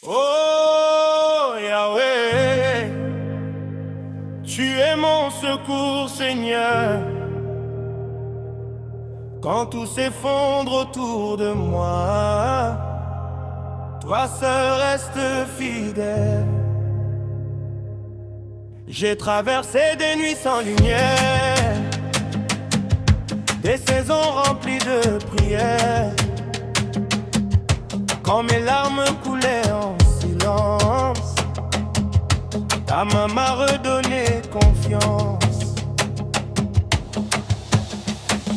Oh Yahweh, tu es mon secours, Seigneur. Quand tout s'effondre autour de moi, toi seul restes fidèle. J'ai traversé des nuits sans lumière, des saisons remplies de prières. Quand mes larmes coulaient en silence, ta main m'a redonné confiance.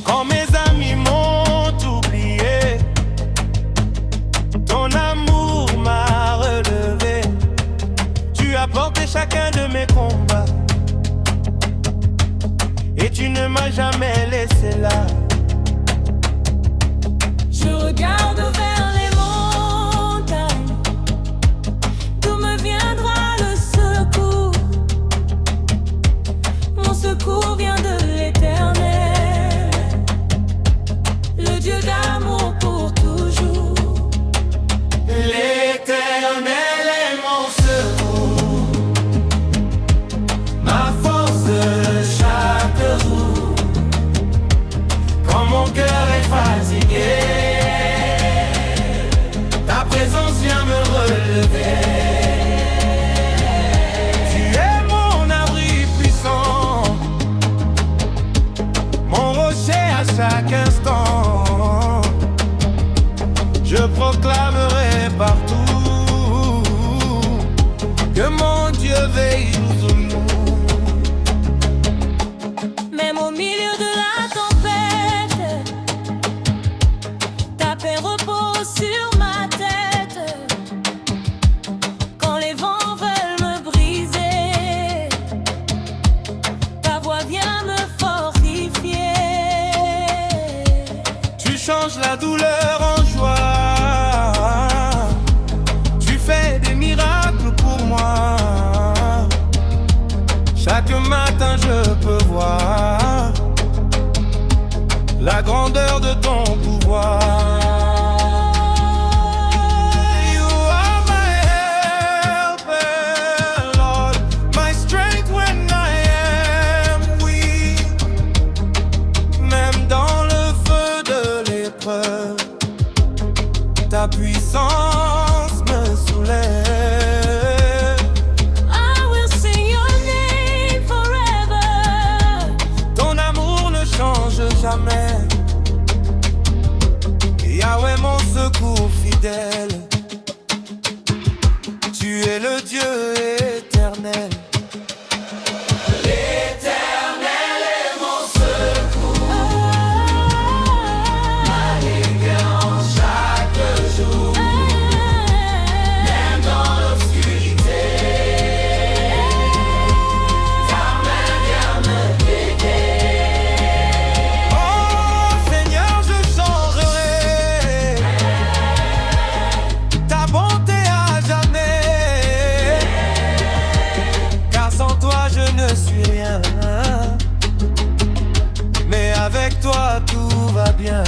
Quand mes amis m'ont oublié, ton amour m'a relevé. Tu as porté chacun de mes combats et tu ne m'as jamais laissé là. Je regarde vers les montagnes, d'où me viendra le secours. Mon secours vient de l'Éternel, le Dieu d'amour pour toujours. L'Éternel est mon secours, ma force chaque jour. Quand mon cœur est fatigué, ta présence vient me relever. Tu es mon abri puissant, mon rocher à chaque instant. Je proclamerai partout que mon Dieu veille sur nous. Même au milieu de la tempête, ta paix repose sur ma tête. Quand les vents veulent me briser, ta voix vient me fortifier. Tu changes la douleur en joie, tu fais des miracles pour moi. Chaque matin je peux voir la grandeur de ton pouvoir. You are my helper, Lord, my strength when I am weak. Même dans le feu de l'épreuve, ta puissance me soulève. I will sing your name forever. Ton amour ne change jamais. Yahweh, mon secours fidèle. Tu es le Dieu éternel. L'Éternel est mon secours, ma délivrance chaque jour. Même dans l'obscurité, ta main vient me guider. Oh Seigneur, je changerai ta bonté à jamais, car sans toi je ne suis rien. Mais avec toi tout va bien.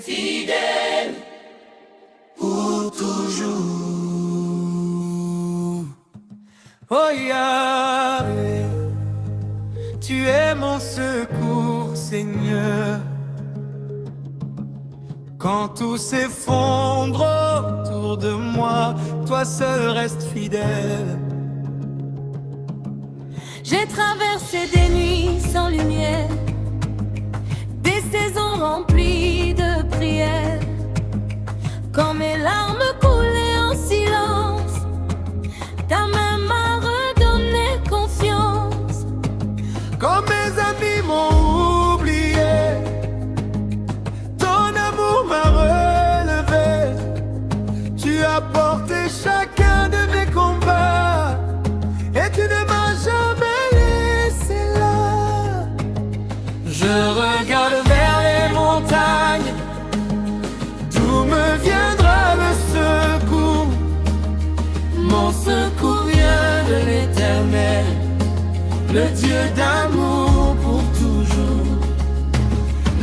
Fidèle pour toujours. Oh Yahweh, tu es mon secours, Seigneur. Quand tout s'effondre autour de moi, toi seul restes fidèle. J'ai traversé des nuits sans lumière, des saisons remplies de prières. Quand mes larmes coulaient en silence, ta main m'a redonné confiance. Quand mes amis m'ont oublié, ton amour m'a relevé. Tu as porté chacun de mes combats et tu ne m'as jamais laissé là. Je regarde vers les montagnes, d'où me viendra le secours. Mon secours vient de l'Éternel, le Dieu d'amour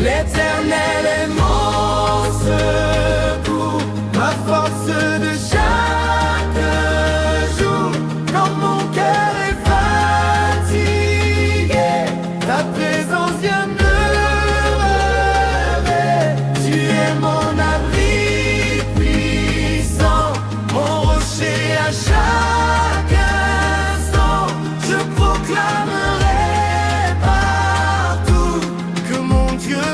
L'Éternel est mon secours, ma force de chaque jour. Quand mon cœur est fatigué, ta présence vient me relever. Tu es mon abri puissant, mon rocher à chaque instant. Je proclamerai partout que mon Dieu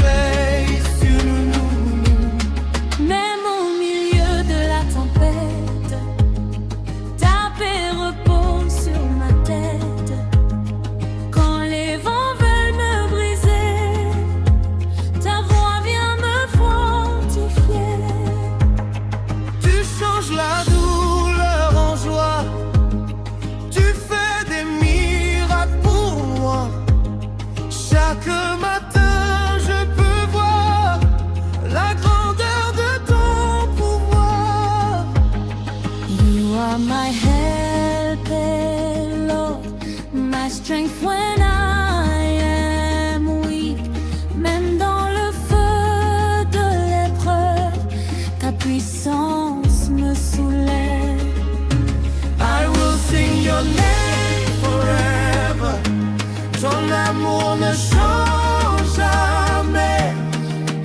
veille sur nous. Même au milieu de la tempête, ta paix repose sur ma tête. Quand les vents veulent me briser, ta voix vient me fortifier. Tu changes la douleur en joie, tu fais des miracles pour moi. Chaque matin je peux voir la grandeur de ton pouvoir. You are my help, Lord, my strength when I am weak. Même dans le feu de l'épreuve, ta puissance me soulève. I will sing your name forever. Ton amour ne change jamais.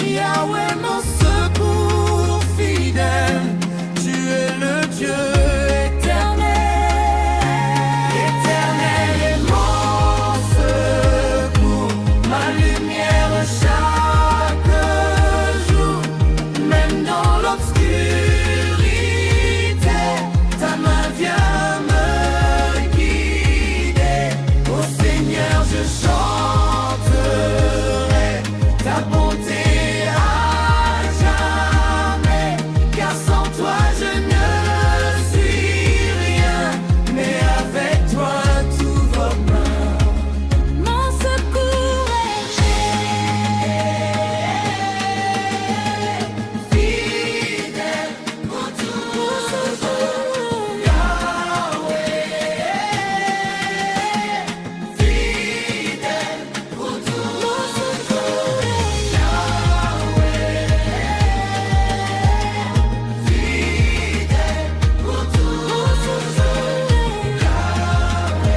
Yahweh, mon secours fidèle. Tu es le Dieu éternel. L'éternel est mon secours, ma lumière chaque jour. Même dans l'obscurité, ta main vient me guider. Au Seigneur je chanterai ta bonté à jamais. Car sans toi je ne suis rien, mais avec toi tout va bien. Mon secours est Fidèle pour toujours, Yahweh. Fidèle pour toujours, Yahweh. Fidèle pour toujours, Yahweh.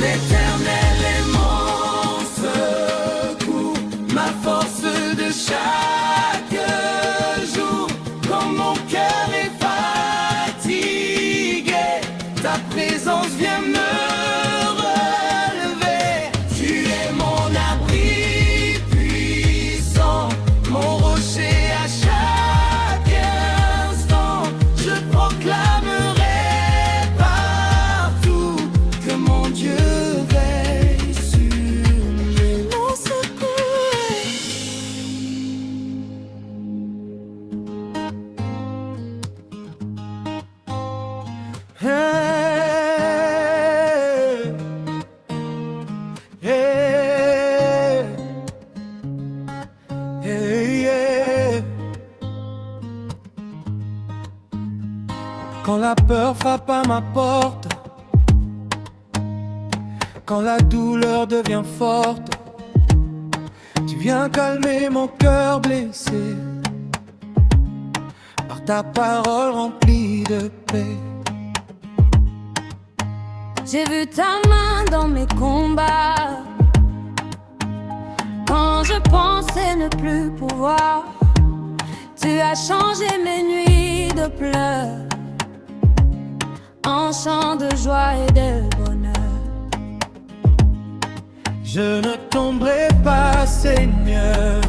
L'Éternel est mon secours, ma force de chaque jour. Quand mon cœur est fatigué, ta présence vient me relever. Tu es mon abri puissant, mon rocher à chaque instant. Je proclamerai partout que mon Dieu veille sur nous. mon secours. Hey, hey, yeah. Quand la peur frappe à ma porte, quand la douleur devient forte, tu viens calmer mon cœur blessé par ta parole remplie de paix. J'ai vu ta main dans mes combats. Quand je pensais ne plus pouvoir, tu as changé mes nuits de pleurs en chants de joie et de bonheur. Je ne tomberai pas, Seigneur,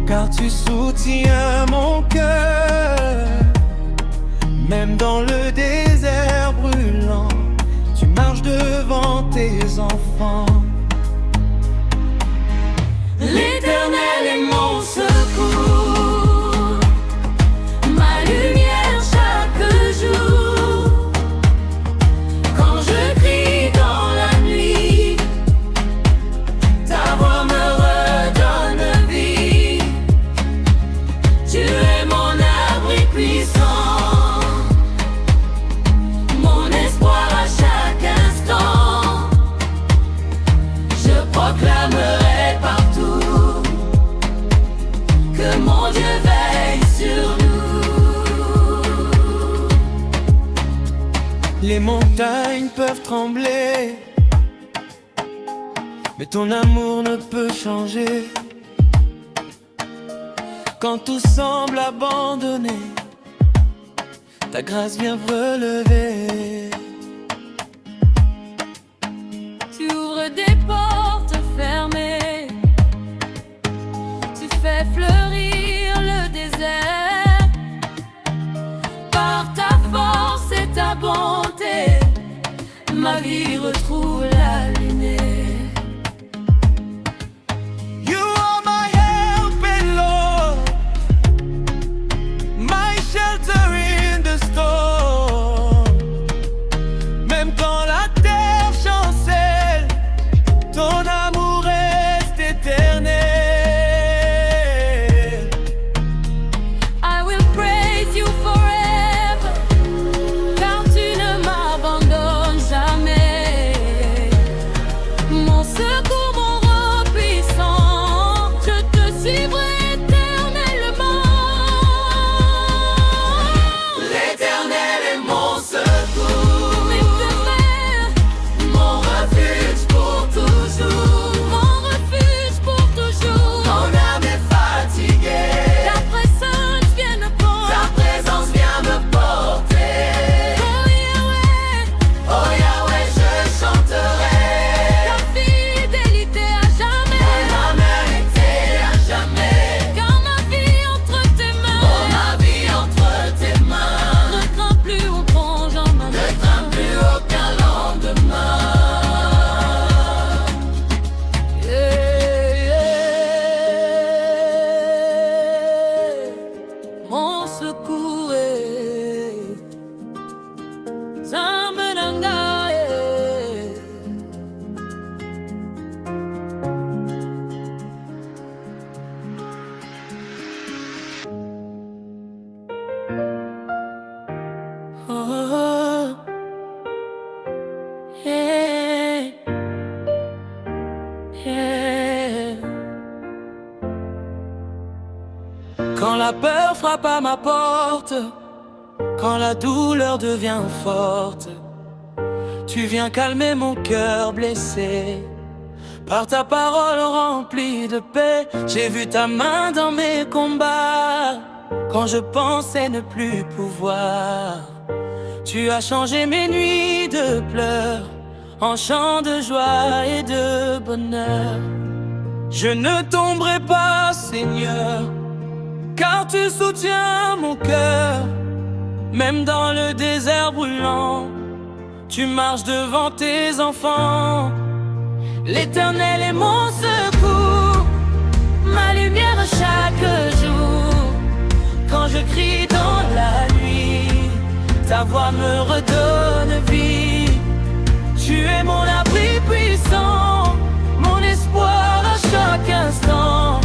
car tu soutiens mon cœur. Même dans le désert brûlant, tu marches devant tes enfants. L'Éternel est mon secours, Ma lumière chaque jour. quand je crie dans la nuit. Ta voix me redonne vie. Tu es mon abri Les montagnes peuvent trembler, mais ton amour ne peut changer. Quand tout semble abandonné, ta grâce vient relever. Tu ouvres des portes fermées, tu fais fleurir le désert. Par ta force et ta bonté, ma vie retrouve la lumière. You are my helping Lord, my shelter in the storm. Même quand la terre chancelle, ton amour reste éternel. I will praise you forever, car tu ne m'abandonnes jamais. Mon secours, mon roi puissant, je te suivrai éternellement. L'Éternel est mon secours, L'éternel, mon refuge pour toujours. mon refuge pour toujours. Mon âme est fatiguée, Ta présence vient me porter. ta présence vient me porter. Oh Yahweh, Oh Yahweh, je chanterai ta fidélité à jamais. ma vérité à jamais. Car ma vie entre tes Oh, mains. ma vie entre tes mains. Ne crains plus, on plonge en ma Ne main. crains plus aucun lendemain. Mon secours est Zambenanga, oh, yeah, yeah. Quand la peur frappe à ma porte, quand la douleur devient forte, tu viens calmer mon cœur blessé. Par ta parole remplie de paix, j'ai vu ta main dans mes combats. Quand je pensais ne plus pouvoir, tu as changé mes nuits de pleurs en chants de joie et de bonheur. Je ne tomberai pas, Seigneur, car tu soutiens mon cœur. Même dans le désert brûlant, tu marches devant tes enfants. L'Éternel est mon secours, ma lumière chaque jour. Quand je crie dans la nuit, ta voix me redonne vie. Tu es mon abri puissant, mon espoir à chaque instant.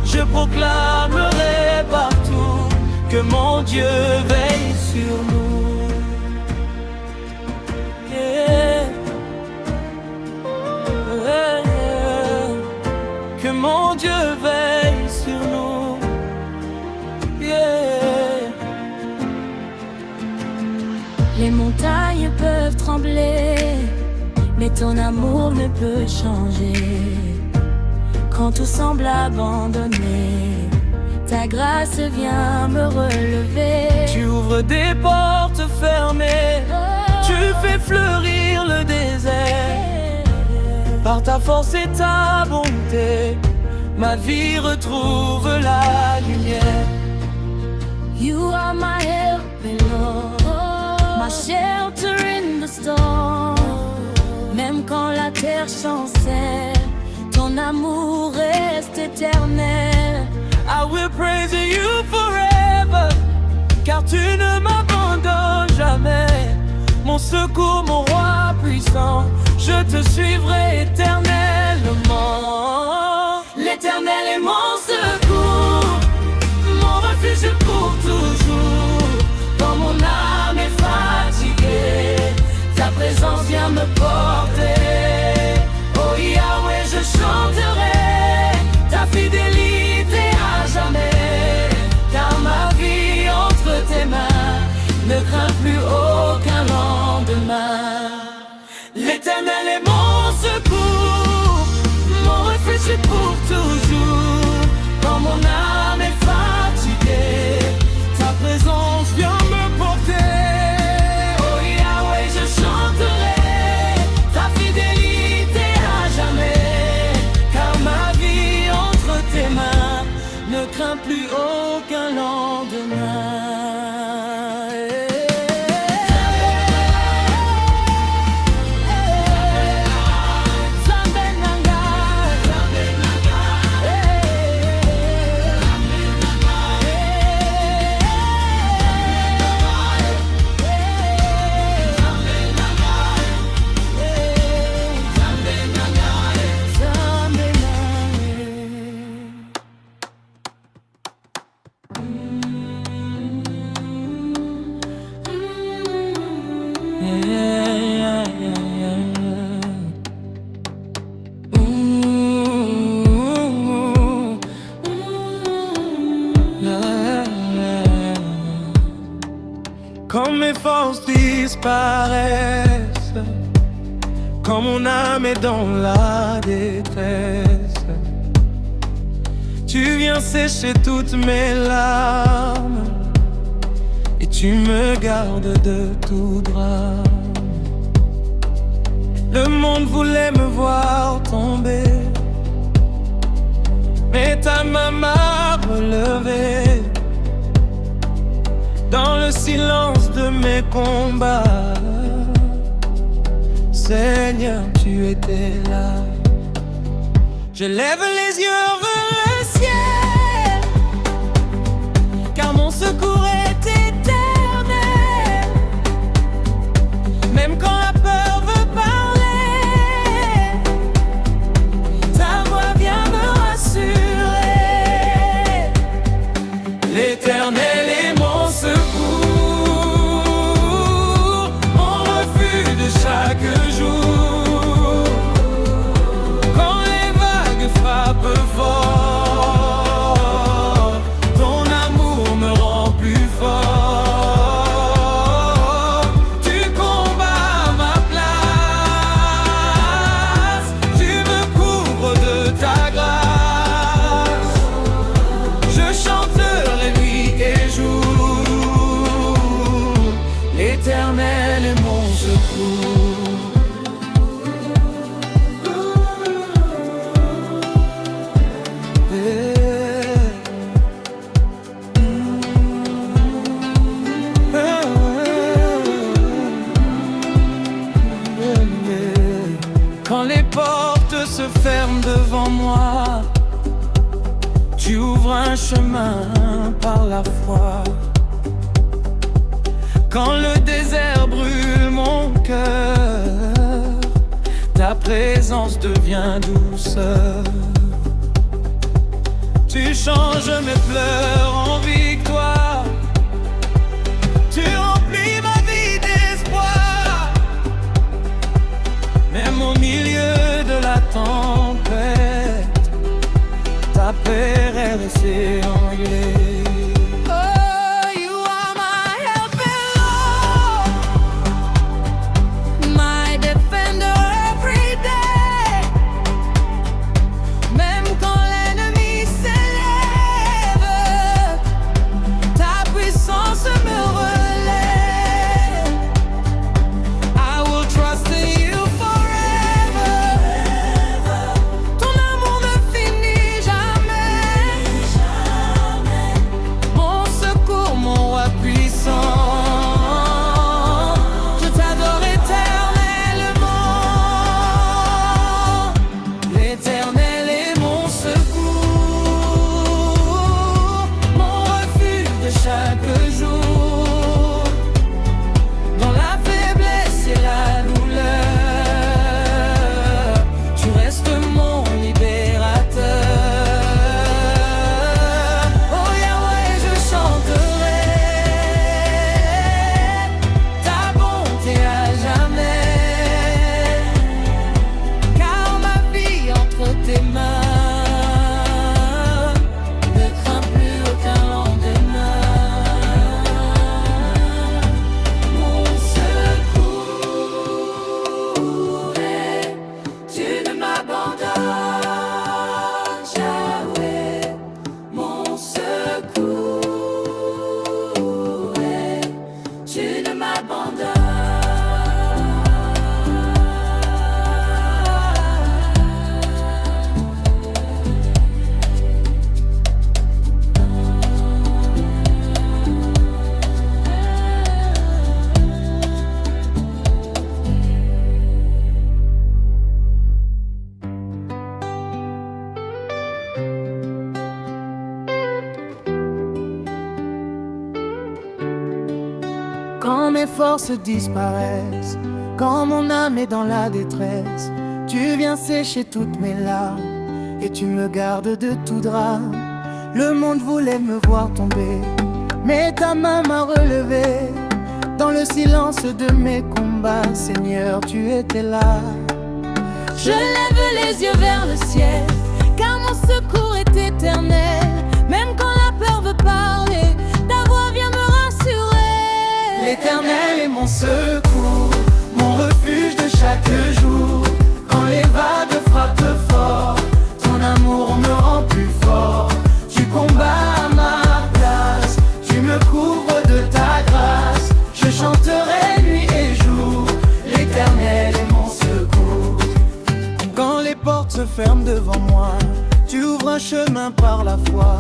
Je proclamerai partout que mon Dieu veille sur nous. Yeah. Yeah. Que mon Dieu veille sur nous. Yeah. Les montagnes peuvent trembler, mais ton amour ne peut changer. Quand tout semble abandonné, ta grâce vient me relever. Tu ouvres des portes fermées, tu fais fleurir le désert. Par ta force et ta bonté, ma vie retrouve la lumière. You are my helping Lord, my shelter in the storm. Même quand la terre chancelle, ton amour reste éternel. I will praise you forever, car tu ne m'abandonnes jamais. Mon secours, mon roi puissant, je te suivrai éternellement. L'Éternel est mon secours, mon refuge pour toujours. Quand mon âme est fatiguée, ta présence vient me porter. Oh Yahweh, je chanterai ta fidélité à jamais. Car ma vie entre tes mains, ne crains plus aucun lendemain. toujours. Quand mon âme est fatiguée, ta présence vient me porter. Oh Yahweh, je chanterai ta fidélité à jamais, car ma vie entre tes mains ne craint plus aucun lendemain. Quand mes forces disparaissent, quand mon âme est dans la détresse, tu viens sécher toutes mes larmes et tu me gardes de tout drame. Le monde voulait me voir tomber, mais ta main m'a relevé. Dans le silence de mes combats, Seigneur, tu étais là. Je lève les yeux vers le ciel, car mon secours est éternel. Même quand la peur veut parler, ta voix vient me rassurer. L'Éternel est mon secours, mon refuge de chaque jour. Quand les vagues frappent fort, ton amour me rend plus fort. Tu combats ma place, tu me couvres de ta grâce. Je chanterai nuit et jour, l'Éternel est mon secours. Quand les portes se ferment devant moi, tu ouvres un chemin par la foi. Quand le désert brûle mon cœur, ta présence devient douceur. Tu changes mes pleurs en victoire, tu remplis ma vie d'espoir. Même au milieu de la tempête, ta paix est restée anglais. Oh, you are my helping Lord, my defender every day. Même quand l'ennemi s'élève, Quand mes forces disparaissent, quand mon âme est dans la détresse, tu viens sécher toutes mes larmes et tu me gardes de tout drame. Le monde voulait me voir tomber, mais ta main m'a relevé. Dans le silence de mes combats, Seigneur, tu étais là. Je lève les yeux vers le ciel, car mon secours est éternel. Même quand la peur veut parler, ta voix vient me rassurer. L'Éternel est mon secours, mon refuge de chaque jour. Quand les vagues frappent fort, ton amour me rend plus fort. Tu combats à ma place, tu me couvres de ta grâce. Je chanterai nuit et jour, l'Éternel est mon secours. Quand les portes se ferment devant moi, tu ouvres un chemin par la foi.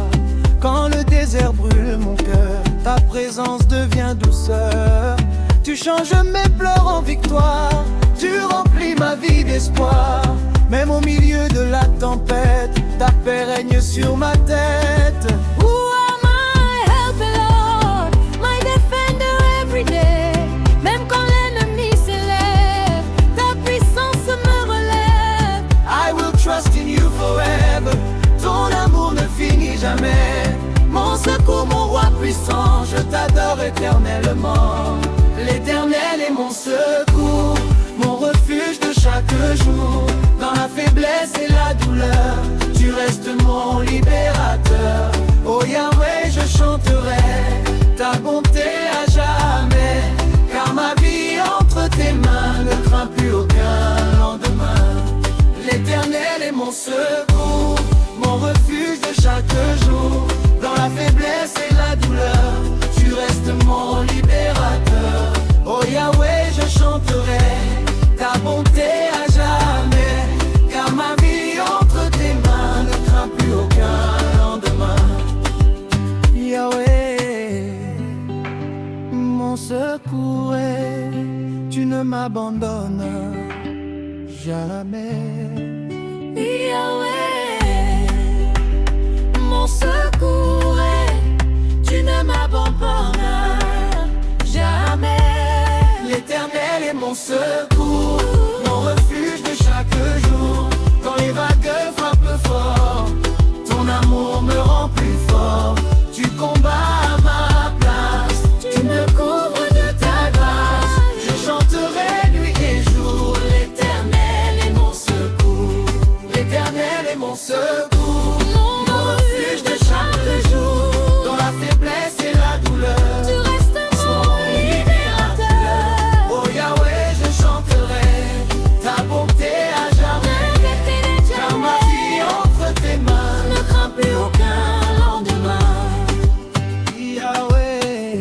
Quand le désert brûle mon cœur, ta présence devient douceur. Tu changes mes pleurs en victoire, tu remplis ma vie d'espoir. Même au milieu de la tempête, ta paix règne sur ma tête. Who am I? Help me, Lord, my defender every day. Même quand l'ennemi s'élève, ta puissance me relève. I will trust in you forever, ton amour ne finit jamais. Mon secours, mon roi puissant, je t'adore éternellement. L'Éternel est mon secours, mon refuge de chaque jour. Dans la faiblesse et la douleur, tu restes mon libérateur. Oh Yahweh, je chanterai ta bonté à jamais, car ma vie entre tes mains, ne crains plus aucun lendemain. L'Éternel est mon secours, mon refuge de chaque jour. Dans la faiblesse et la douleur, tu restes mon libérateur. Oh Yahweh, je chanterai ta bonté à jamais, car ma vie entre tes mains, ne crains plus aucun lendemain. Yahweh, mon secours, tu ne m'abandonnes jamais. Yahweh, mon secours, tu ne m'abandonnes jamais. L'Éternel est mon secours, mon refuge de chaque jour. Quand les vagues frappent fort, ton amour me rend plus fort. Tu combats à ma place, tu me couvres de ta grâce. Je chanterai nuit et jour, l'Éternel est mon secours. L'Éternel est mon secours, mon refuge de chaque jour. Dans la faiblesse et la douleur, Tu restes mon libérateur. oh Yahweh, je chanterai ta bonté à jamais, car ma vie entre tes mains, Ne crains plus aucun lendemain. Yahweh,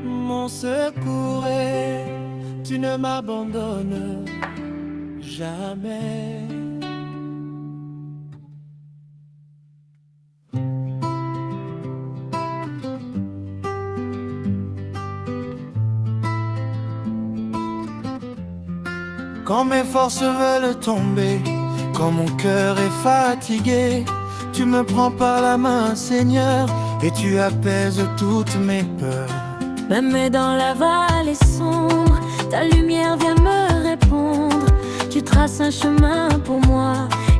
mon secours, tu ne m'abandonnes jamais. Quand mes forces veulent tomber, quand mon cœur est fatigué, tu me prends par la main, Seigneur, et tu apaises toutes mes peurs. Même dans la vallée sombre, ta lumière vient me répondre. Tu traces un chemin pour moi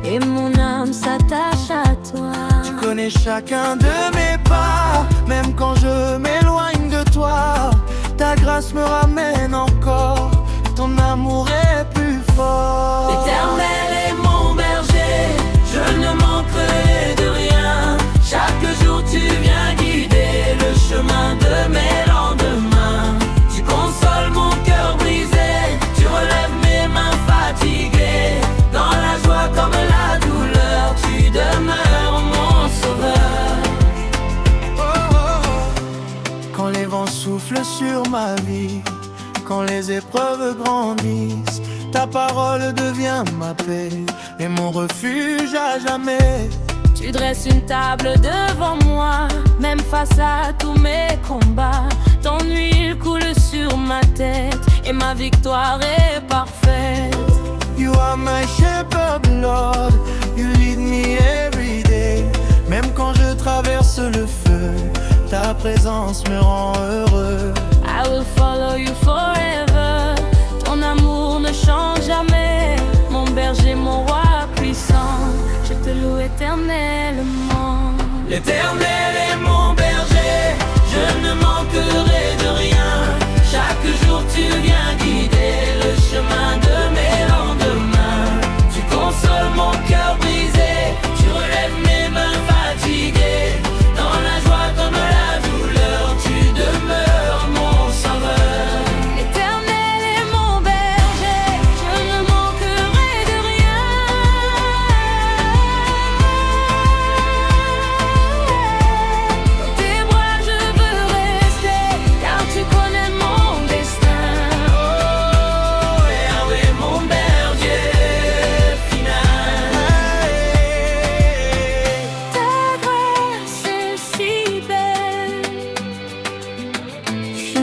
et mon âme s'attache à toi. Tu connais chacun de mes pas, même quand je m'éloigne de toi. Ta grâce me ramène encore, ton amour est plus fort. L'Éternel est mon berger, je ne manquerai de rien. Chaque jour tu viens guider le chemin de mes lendemains. Tu consoles mon cœur brisé, tu relèves mes mains fatiguées. Dans la joie comme la douleur, tu demeures mon sauveur. Oh, oh, oh. Quand les vents soufflent sur ma vie, quand les épreuves grandissent, ta parole devient ma paix et mon refuge à jamais. Tu dresses une table devant moi, même face à tous mes combats. Ton huile coule sur ma tête et ma victoire est parfaite. You are my shepherd, Lord, you lead me every day. Même quand je traverse le feu, ta présence me rend heureux.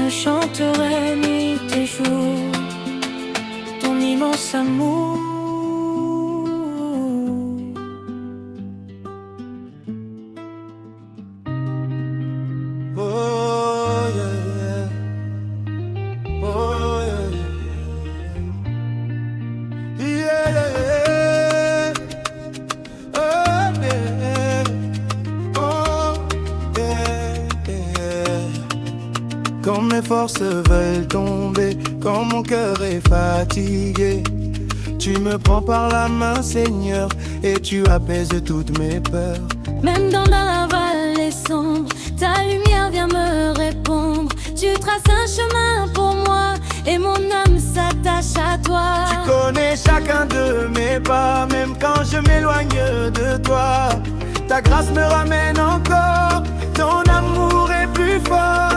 Je chanterai nuit et jour ton immense amour. Oh yeah, yeah. Oh yeah, yeah, yeah, yeah. Oh yeah, oh yeah, yeah. Quand mes forces veulent tomber, quand mon cœur est fatigué, tu me prends par la main, Seigneur, et tu apaises toutes mes peurs. Même dans la vallée sombre, ta lumière vient me répondre. Tu traces un chemin pour moi et mon âme s'attache à toi. Tu connais chacun de mes pas, même quand je m'éloigne de toi. Ta grâce me ramène encore, ton amour est plus fort.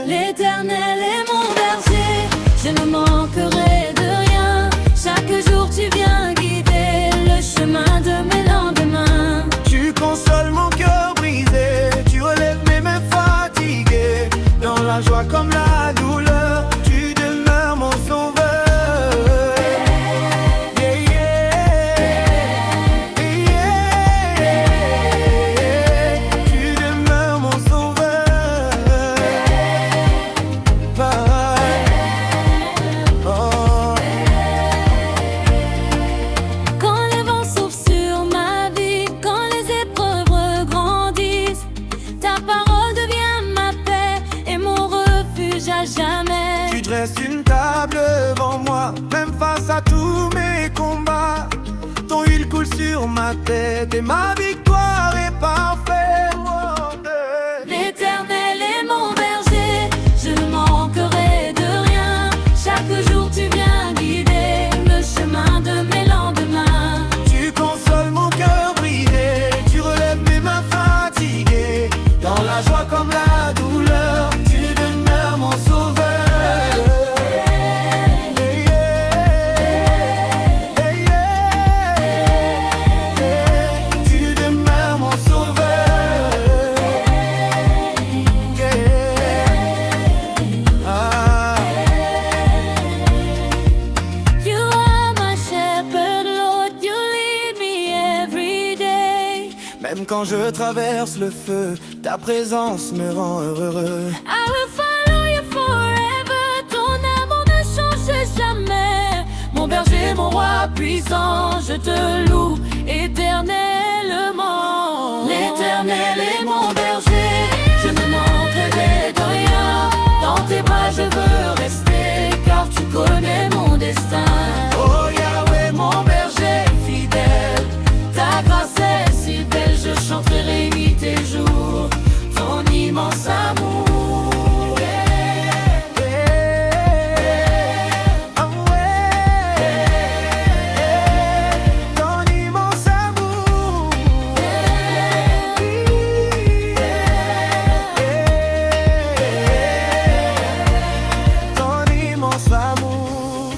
L'Éternel est mon berger, je ne manquerai de rien. Chaque jour tu viens guider le chemin de mes lendemains. Tu consoles mon cœur brisé, tu relèves mes mains fatiguées. Dans la joie comme la douleur, tu demeures mon sauveur. Yeah, yeah, yeah. Tu demeures mon sauveur. Oh. Quand les vents soufflent sur ma vie, quand les épreuves regrandissent, ta parole devient ma paix et mon refuge à jamais. Tu dresses une table devant moi, même face à tous mes combats. Ton huile coule sur ma tête et ma victoire est parfaite. L'Éternel est mon berger, je ne manquerai de rien. Chaque jour tu viens guider le chemin de mes lendemains. Tu consoles mon cœur brisé, tu relèves mes mains fatiguées. Dans la joie comme la douleur, tu demeures mon sauveur. Tu demeures mon sauveur. Ah. You are my shepherd, Lord, you lead me every day. Même quand je traverse le feu, ta présence me rend heureux. I will follow you forever, ton amour ne change jamais. Mon berger, mon roi puissant, je te loue éternellement. L'Éternel est mon berger, je ne manquerai de rien. Dans tes bras je veux rester, car tu connais mon destin. Oh Yahweh, Mon berger fidèle, ta grâce est si belle, je chanterai nuit et jour ton immense amour. ton immense amour. Ton immense amour.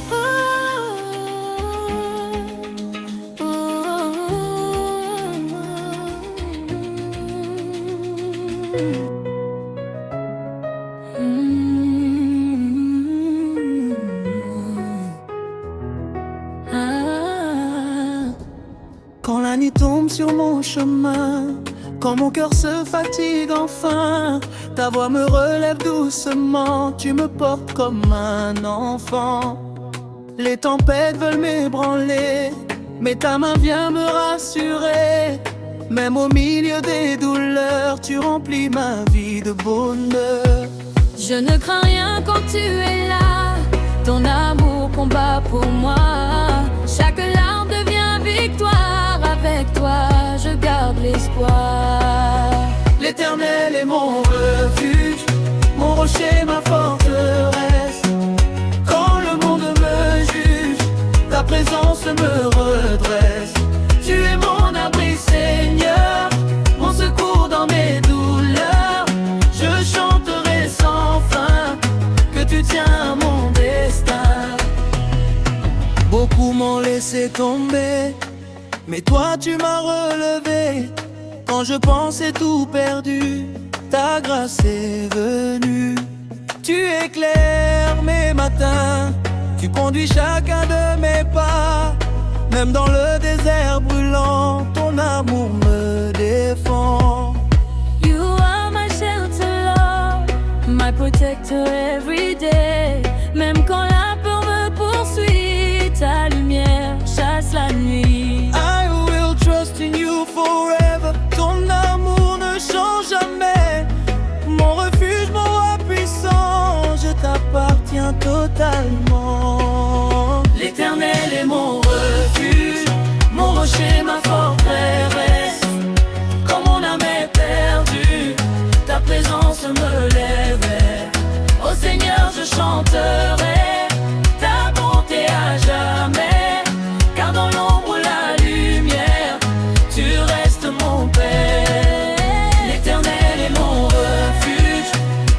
Quand la nuit tombe sur mon chemin, quand mon cœur se fatigue enfin, ta voix me relève doucement, tu me portes comme un enfant. Les tempêtes veulent m'ébranler, mais ta main vient me rassurer. Même au milieu des douleurs, tu remplis ma vie de bonheur. Je ne crains rien quand tu es là, ton amour combat pour moi. Chaque larme devient victoire, avec toi je garde l'espoir. L'Éternel est mon refuge, mon rocher, ma forteresse. Quand le monde me juge, ta présence me redresse. Tu es mon abri, Seigneur, mon secours dans mes douleurs. Je chanterai sans fin que tu tiens mon destin. Beaucoup m'ont laissé tomber, mais toi tu m'as relevé. Quand je pensais tout perdu, ta grâce est venue. éclaires mes matins, tu conduis chacun de mes pas. Même dans le désert brûlant, ton amour me défend. You are my shelter, Lord, my protector every day. Même quand la peur me poursuit, ta lumière chasse la nuit. I will trust in you forever, ton amour ne change jamais. Mon refuge, mon roi puissant, je t'appartiens totalement. L'Éternel est mon refuge, mon rocher, ma forteresse. Quand mon âme est perdue, ta présence me lève. Au Seigneur je chanterai ta bonté à jamais. Car dans l'ombre ou la lumière, tu restes mon Père. L'Éternel est mon refuge,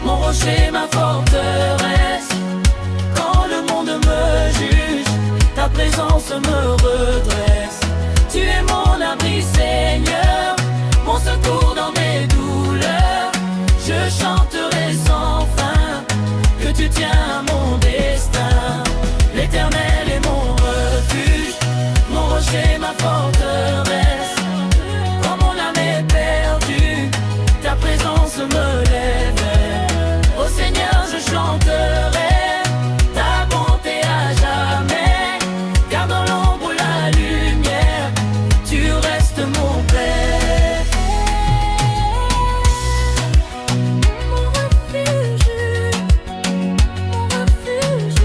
mon rocher, ma forteresse. Quand le monde me juge, ta présence me redresse. Tu es mon abri, Seigneur, mon secours dans mes douleurs. Je chanterai sans fin que tu tiens mon destin. L'Éternel est mon refuge, mon rocher, ma forteresse. Quand mon âme est perdue, ta présence me lève. Au Seigneur je chanterai ta bonté à jamais. Car dans l'ombre ou la lumière, tu restes mon Père. Mon refuge, mon refuge.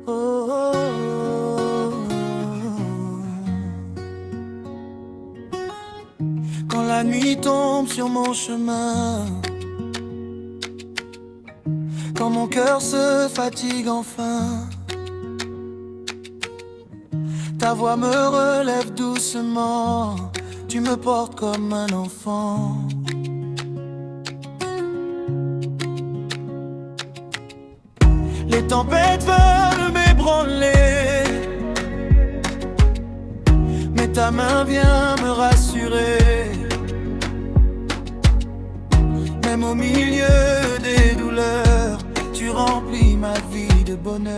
Oh, oh, oh. Quand la nuit tombe sur mon chemin, quand mon cœur se fatigue enfin, ta voix me relève doucement, tu me portes comme un enfant. Les tempêtes veulent m'ébranler, mais ta main vient me rassurer. Même au milieu des douleurs, tu remplis ma vie de bonheur.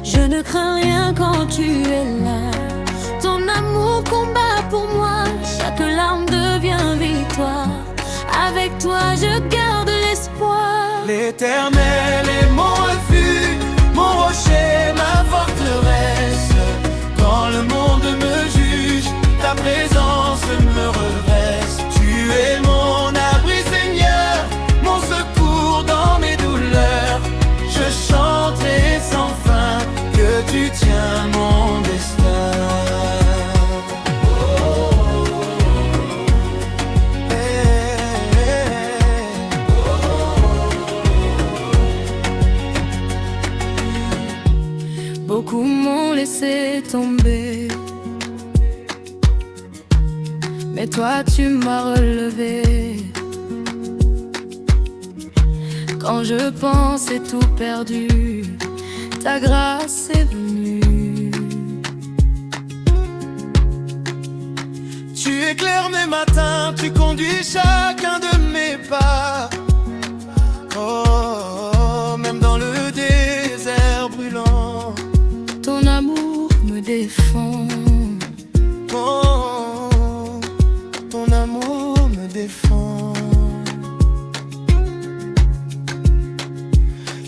Je ne crains rien quand tu es là. Ton amour combat pour moi. Chaque larme devient victoire. Avec toi je garde l'espoir. L'Éternel est mon refuge, mon rocher, ma forteresse. Quand le monde me juge, ta présence me redresse. Tu es mon abri, Seigneur, mon secours dans mes douleurs. Je chanterai sans fin que tu tiens mon destin. Beaucoup m'ont laissé tomber, mais toi tu m'as relevé. Quand je pensais tout perdu, ta grâce est venue. Tu éclaires mes matins, tu conduis chacun de mes pas. Oh, même dans le désert brûlant, ton amour me défend. oh, ton amour me défend.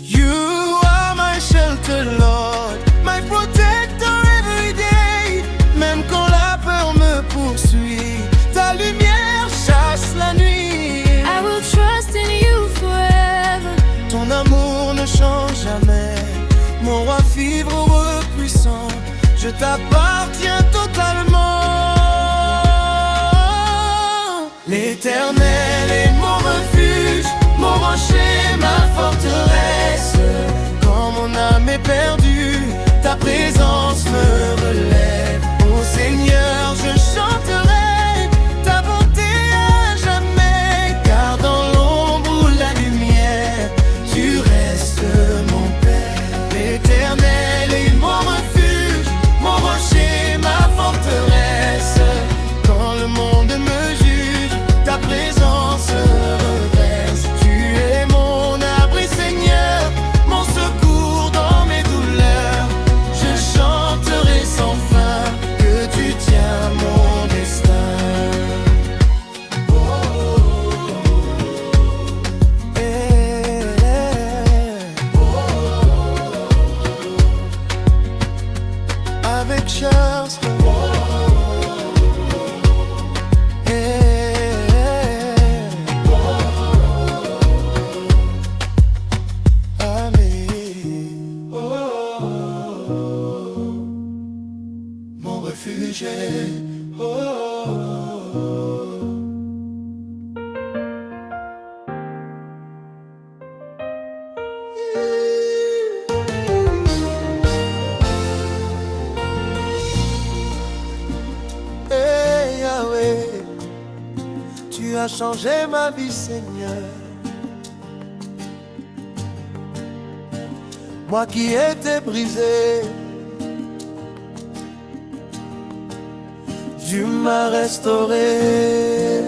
You are my shelter, Lord, my protector every day. Même quand la peur me poursuit, ta lumière chasse la nuit. I will trust in you forever. Ton amour ne change jamais, mon roi fibre puissant, je t'appartiens totalement. L'Éternel est mon refuge, mon rocher, ma forteresse. Quand mon âme est perdue, ta présence me relève. Ô Seigneur, mercy. Mon réfugié. Hey Yahweh, tu as changé ma vie, Seigneur. Moi qui étais brisé, tu m'as restauré.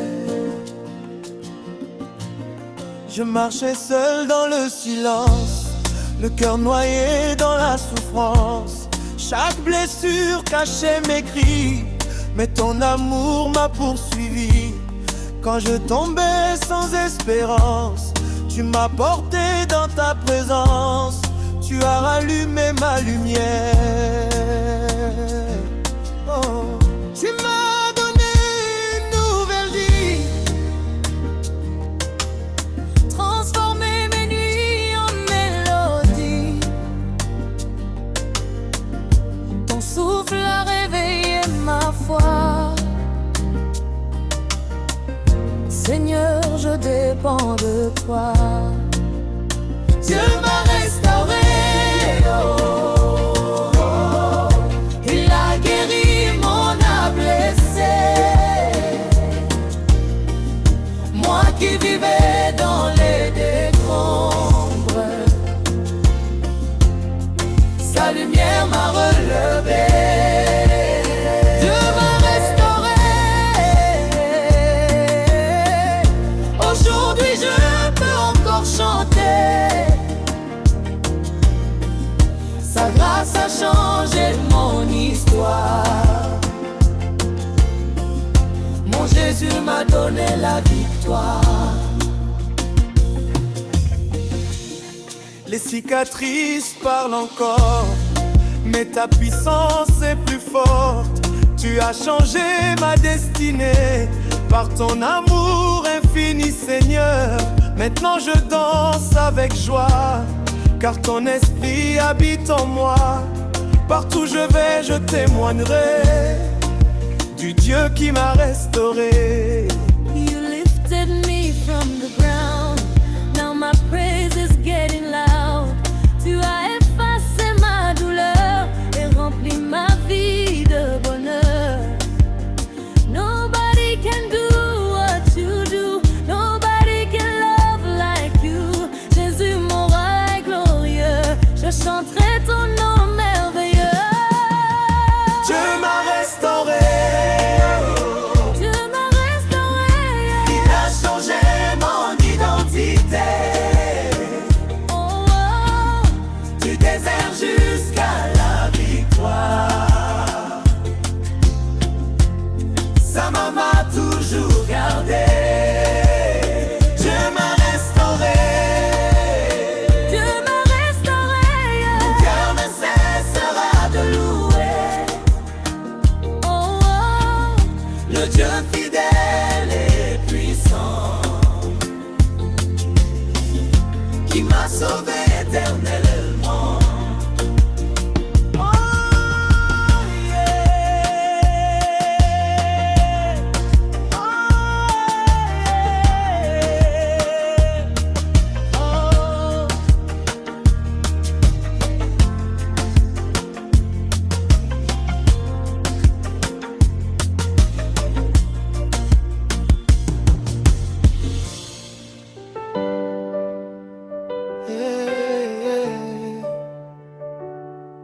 Je marchais seul dans le silence, le cœur noyé dans la souffrance. Chaque blessure cachait mes cris, mais ton amour m'a poursuivi. Quand je tombais sans espérance, tu m'as porté dans ta présence. Tu as rallumé ma lumière. Oh. Tu m'as donné une nouvelle vie, Transformer mes nuits en mélodie. Ton souffle a réveillé ma foi. Seigneur, je dépends de toi. Dieu m'a restauré. Il a guéri mon âme blessée. Moi qui vivais dans les décombres, sa lumière m'a relevé. Dieu m'a restauré. Aujourd'hui je peux encore chanter. Sa grâce a changé mon histoire. Mon Jésus m'a donné la victoire. Les cicatrices parlent encore, mais ta puissance est plus forte. Tu as changé ma destinée par ton amour infini, Seigneur. Maintenant je danse avec joie, car ton esprit habite en moi. Partout je vais, je témoignerai du Dieu qui m'a restauré. You lifted me from the ground. Now my praise is getting loud. Tu as effacé ma douleur et rempli ma vie de bonheur. Nobody can do what you do. Nobody can love like you. Jésus, mon roi glorieux, je chanterai ton nom merveilleux. Dieu m'a restauré. Dieu m'a restauré. Il a changé mon identité. Oh, oh. Du désert jusqu'à la victoire. Sa main m'a toujours gardé. Dieu m'a restauré. Dieu m'a restauré. Mon cœur ne cessera de louer Oh, oh. le Dieu fidèle et puissant qui m'a sauvé éternellement. Oh, yeah. Oh, yeah. Oh.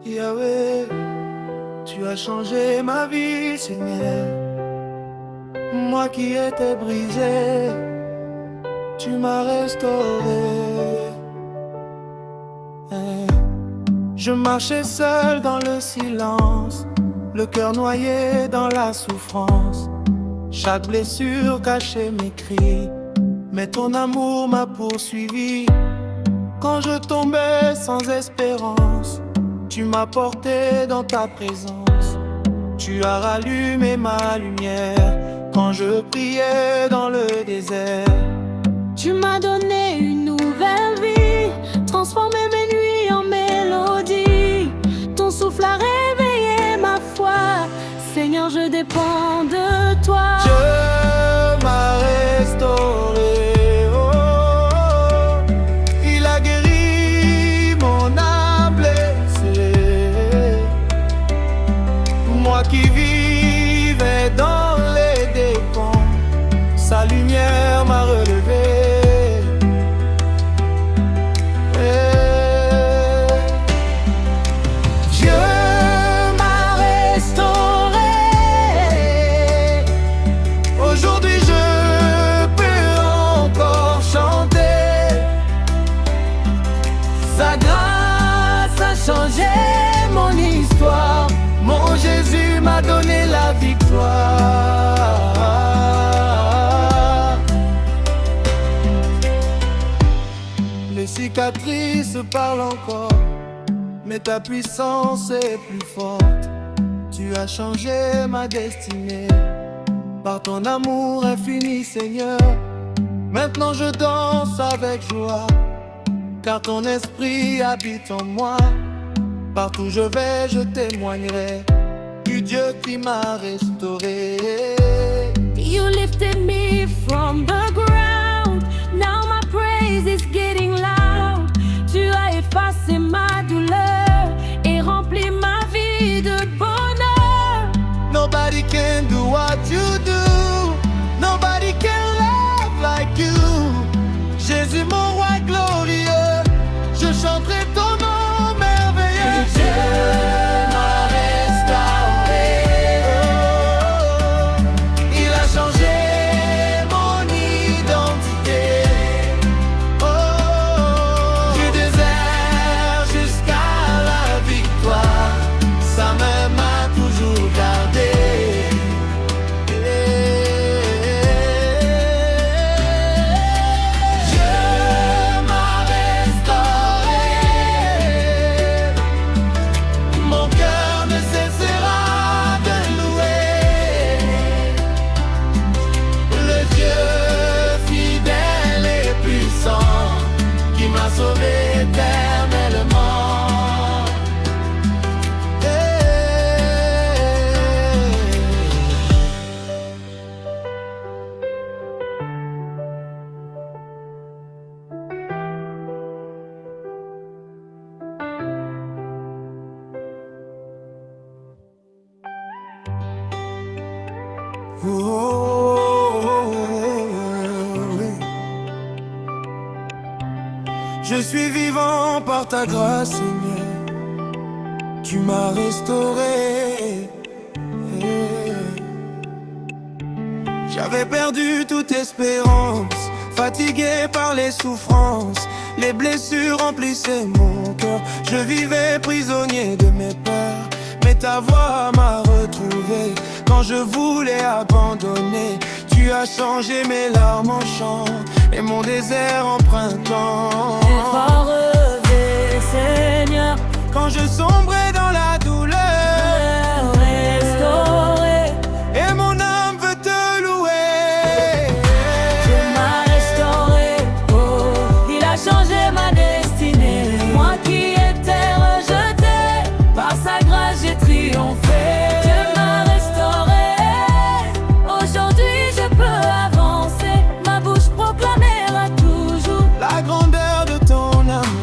Yahweh, tu as changé ma vie, Seigneur. Moi qui étais brisé, tu m'as restauré. Je marchais seul dans le silence, le cœur noyé dans la souffrance. Chaque blessure cachait mes cris, mais ton amour m'a poursuivi. Quand je tombais sans espérance, tu m'as porté dans ta présence. Tu as rallumé ma lumière quand je priais dans le désert. Tu m'as donné une nouvelle vie, transformé mes nuits en mélodie. Ton souffle a réveillé ma foi. Seigneur, je dépends de toi. Dieu m'a restauré, oh, il a guéri mon âme blessée. Moi qui vivais dans les dépens, sa lumière m'a relevé. Mon histoire, mon Jésus m'a donné la victoire. Les cicatrices parlent encore, mais ta puissance est plus forte. Tu as changé ma destinée par ton amour infini, Seigneur. Maintenant je danse avec joie, car ton esprit habite en moi. Partout où je vais, je témoignerai du Dieu qui m'a restauré. You lifted me from the ground. Now my praise is getting loud. Tu as effacé ma douleur et rempli ma vie de bonheur. Nobody can do what you do. Nobody can love like you. Jésus mon roi glorieux, je chanterai ton nom. Dieu m'a restauré, oh, il a changé mon identité, oh, du désert jusqu'à la victoire, sa main m'a toujours gardé. Dieu m'a restauré, mon cœur ne cessera de louer le Dieu fidèle et puissant qui m'a sauvé éternellement. oh, oui. Je suis vivant par ta grâce, Seigneur. Tu m'as restauré. J'avais perdu toute espérance, fatigué par les souffrances. Les blessures remplissaient mon cœur. Je vivais prisonnier de mes peurs, mais ta voix m'a retrouvé. Quand je voulais abandonner, tu as changé mes larmes en chant et mon désert en printemps. Fort relevé, Seigneur, Quand je sombrais dans la douleur, restauré. et mon âme veut te louer. Tu m'as restauré, oh, il a changé ma destinée. Moi qui étais rejeté, par sa grâce j'ai triomphé. Dieu m'a restauré, aujourd'hui je peux avancer. Ma bouche proclamera toujours La grandeur de ton amour.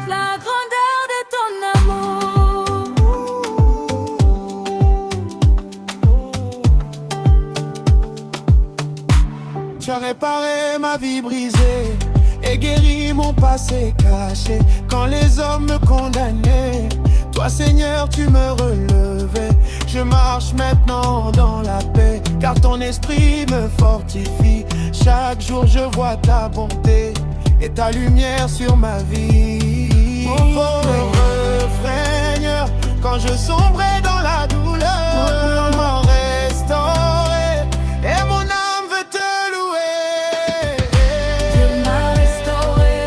la grandeur de ton amour. Tu as réparé ma vie brisée et guéri mon passé caché. Quand les hommes me condamnaient, toi Seigneur tu me relevais. Je marche maintenant dans la paix, car ton esprit me fortifie. Chaque jour je vois ta bonté et ta lumière sur ma vie. Mon pauvre refrain, quand je sombrais dans la douleur, m'en restauré et mon âme veut te louer. Dieu m'a restauré,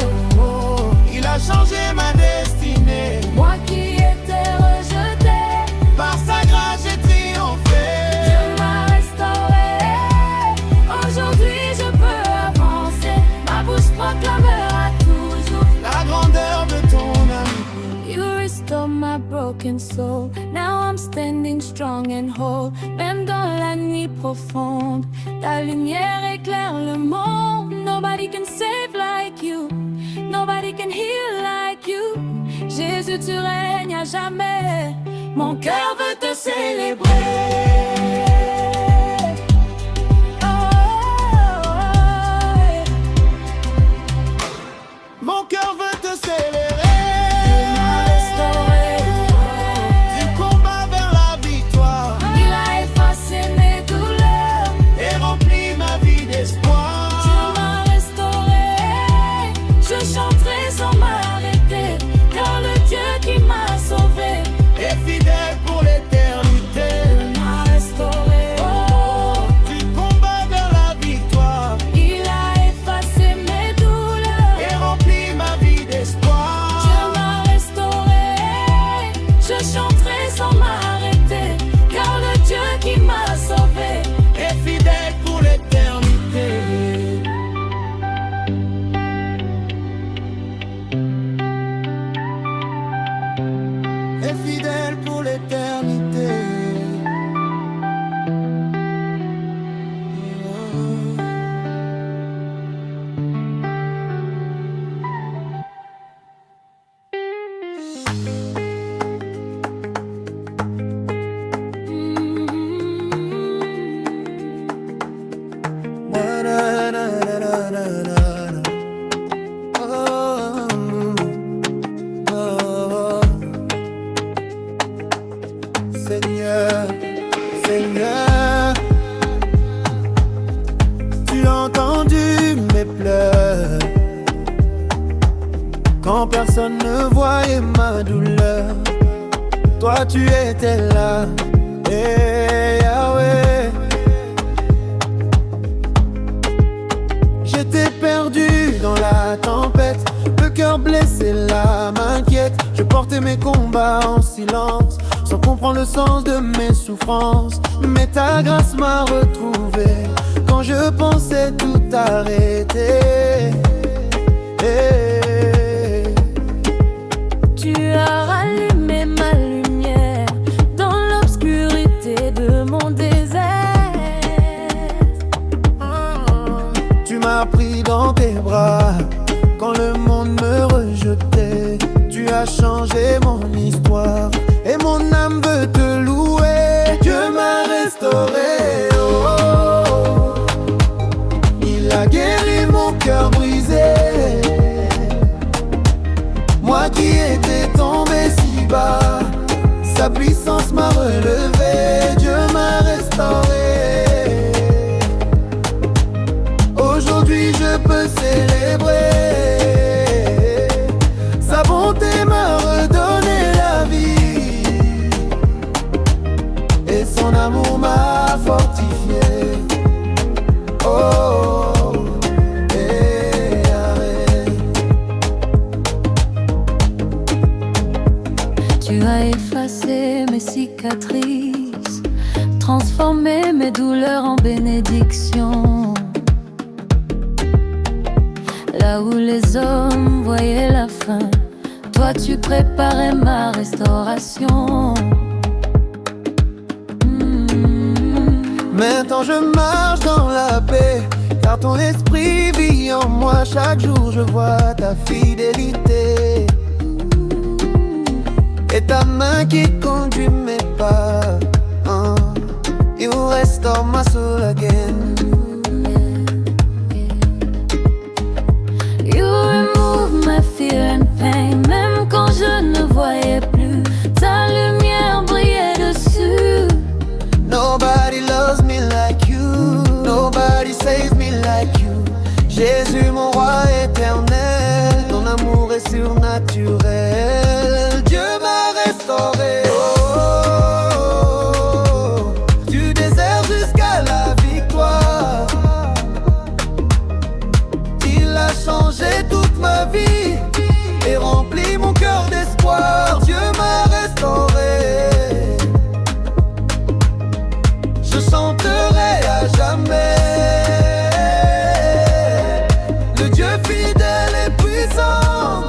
broken soul. Now I'm standing strong and whole. Même dans la nuit profonde, ta lumière éclaire le monde. Nobody can save like you, nobody can heal like you. Jésus, tu règnes à jamais. Mon cœur veut te célébrer. Mon cœur veut te célébrer. Du combat vers la victoire, Il a effacé mes douleurs. et rempli ma vie d'espoir. Dieu m'a restauré. Je chanterai sans m'arrêter, car le Dieu qui m'a sauvé Et fidèle pour l'éternité. m'a restauré. Du combat vers la victoire, Il a effacé mes douleurs. et rempli ma vie d'espoir. Dieu m'a restauré. Je chanterai sans m'arrêter, car le Dieu qui m'a sauvé Et fidèle pour l'éternité. Et fidèle pour l'éternité. Na, na, na, na, na, na, na. Oh, oh. Seigneur, Seigneur, tu as entendu mes pleurs quand personne ne voyait ma douleur. Toi tu étais là, et Yahweh. J'étais perdu dans la tempête, le cœur blessé, l'âme inquiète. Je portais mes combats en silence, sans comprendre le sens de mes souffrances. Mais ta grâce m'a retrouvé quand je pensais tout arrêter. Tu as rallumé ma lumière dans l'obscurité de mon désert. Tu m'as pris dans tes bras quand le monde me rejetait. Tu as changé mon histoire et mon âme veut te louer. Dieu m'a restauré, oh, oh. Il a guéri mon cœur brisé. Moi qui étais tombé si bas, sa puissance m'a relevé. Dieu m'a restauré. Aujourd'hui je peux célébrer. Sa bonté m'a redonné la vie, et son amour m'a fortifié. Oh, Tu as effacé mes cicatrices, transformé mes douleurs en bénédictions. Là où les hommes voyaient la fin, toi tu préparais ma restauration. Maintenant je marche dans la paix, car ton esprit vit en moi. Chaque jour je vois ta fidélité, et ta main qui conduit mes pas. You restore my soul again. You remove my fear and pain. Même quand je ne voyais plus, ta lumière brillait dessus. Nobody loves me like you, nobody saves me like you. Jésus mon roi éternel, ton amour est surnaturel. Dieu m'a restauré, oh, du désert jusqu'à la victoire. Il a changé toute ma vie et rempli mon cœur d'espoir. Dieu m'a restauré. Je chanterai à jamais le Dieu fidèle et puissant.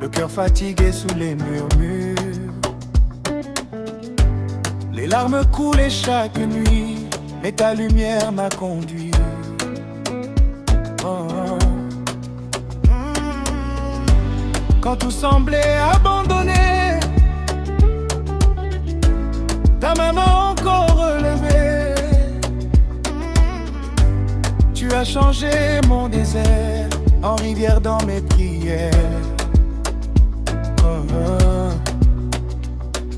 le cœur fatigué sous les murmures. Les larmes coulaient chaque nuit, mais ta lumière m'a conduit. Oh, oh. Quand tout semblait abandonné, ta main m'a encore relevé. Tu as changé mon désert en rivière dans mes prières. Oh, oh.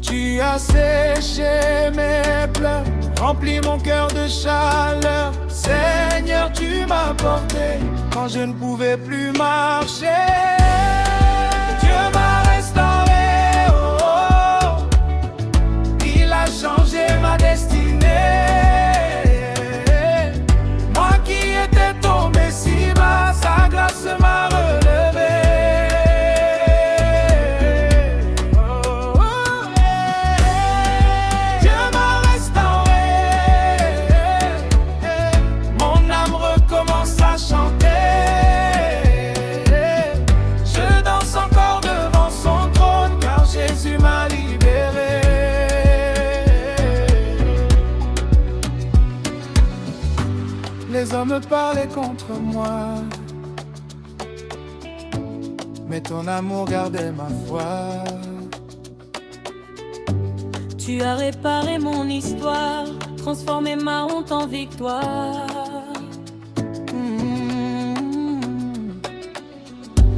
Tu as séché mes pleurs, rempli mon cœur de chaleur. Seigneur, tu m'as porté quand je ne pouvais plus marcher. Dieu m'a restauré, oh, oh. Il a changé ma destinée. Moi qui étais tombé si bas, sa grâce m'a relevé. Dieu m'a restauré. Mon âme recommence à chanter. Je danse encore devant son trône, car Jésus m'a libéré. Les hommes parlaient contre moi, mais ton amour gardait ma foi. Tu as réparé mon histoire, transformé ma honte en victoire.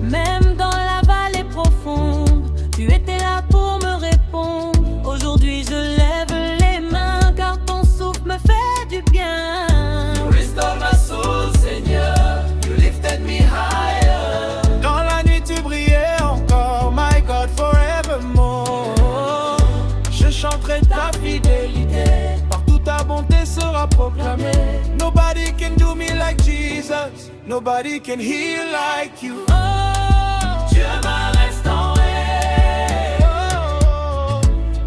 Même dans la vallée profonde, tu étais là pour me répondre. Aujourd'hui je lève les mains, car ton souffle me fait du bien. You restore my soul, Seigneur. You lifted me higher. Dans la nuit tu brillais encore, my God, forevermore. Je chanterai ta fidélité, partout ta bonté sera proclamée. Nobody can do me like Jesus, nobody can heal like you. Dieu m'a restauré.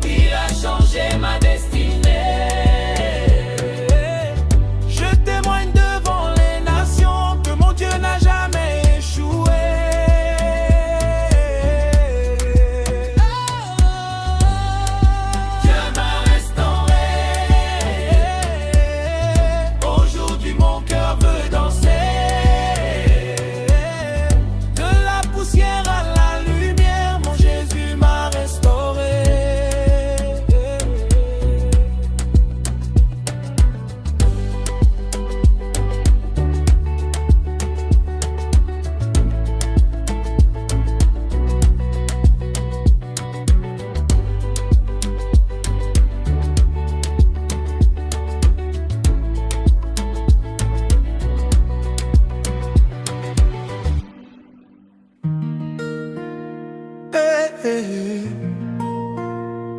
Il a changé ma destinée. Je témoigne devant les nations que mon Dieu n'a jamais échoué. Dieu m'a restauré. Aujourd'hui mon cœur veut danser. De la poussière à la lumière, mon Jésus m'a restauré.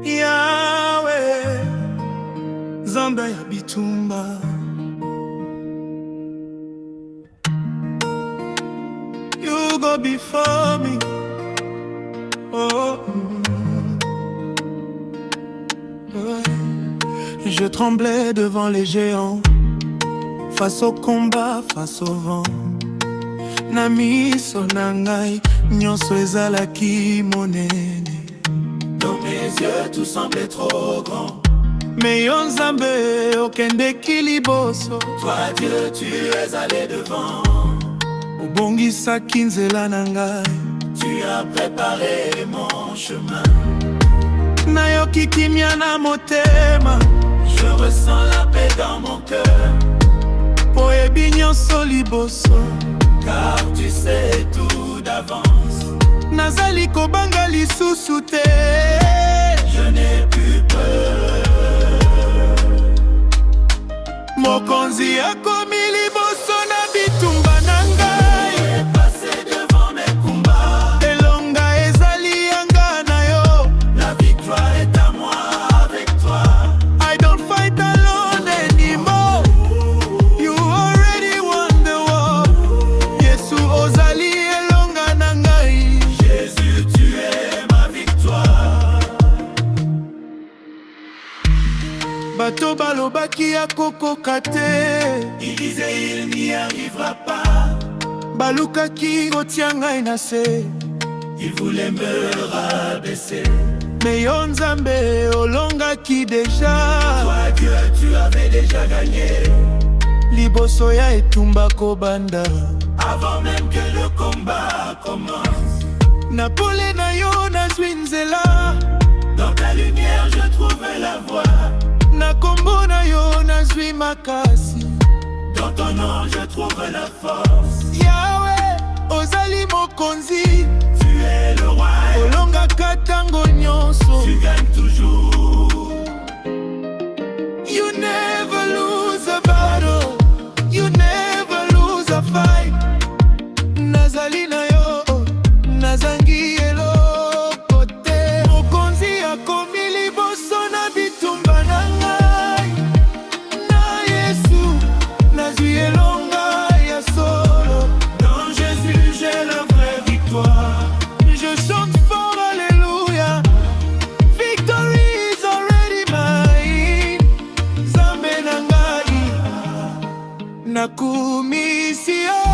Yahweh, Zamba ya bitumba. You go before me. Oh, ouais. Je tremblais devant les géants, face au combat, face au vent. Namiso nangai, nyonso ezalaki monene. Dans mes yeux tout semblait trop grand. Mais yo Nzambe okendeki liboso. Toi Dieu tu es allé devant. Obongisaki nzela na ngai. Tu as préparé mon chemin. Nayoki kimia na motema. Je ressens la paix dans mon cœur. Oyebi nyonso liboso. Car tu sais tout d'avance. Nazali kobanga lisusu te. Je n'ai plus peur. Mokonzi akomi liboso na bitumba na ngai. Tu es passé devant mes combats. Elonga ezali yanga na yo. La victoire est à moi avec toi. I don't fight alone anymore. You already won the war. Yesu ozali elonga na ngai. Jésus tu es ma victoire. Bato balobaki akokoka te. Il disait il n'y arrivera pas. Balukaki kotia ngai na se. il voulait me rabaisser. Mais yo Nzambe olongaki déjà. Toi Dieu, tu avais déjà gagné. Liboso ya etumba kobanda, avant même que le combat commence. Napole na yo nazwi nzela, dans ta lumière je trouve la voie. Na kombo na yo nazwi makasi, dans ton nom je trouve la force. Yahweh ozali mokonzi, tu es le roi. olongaka tango nyonso, tu gagnes toujours. You never lose a battle, you never lose a fight. Nazali na yo, nazangi eloko te. Mokonzi akomi liboso na bitumba na ngai. Na Yesu, nazwi elonga ya solo. Dans Jésus j'ai la vraie victoire. Je chante fort, alléluia. Victory is already mine. Nzambe na ngai, nakumisi yo.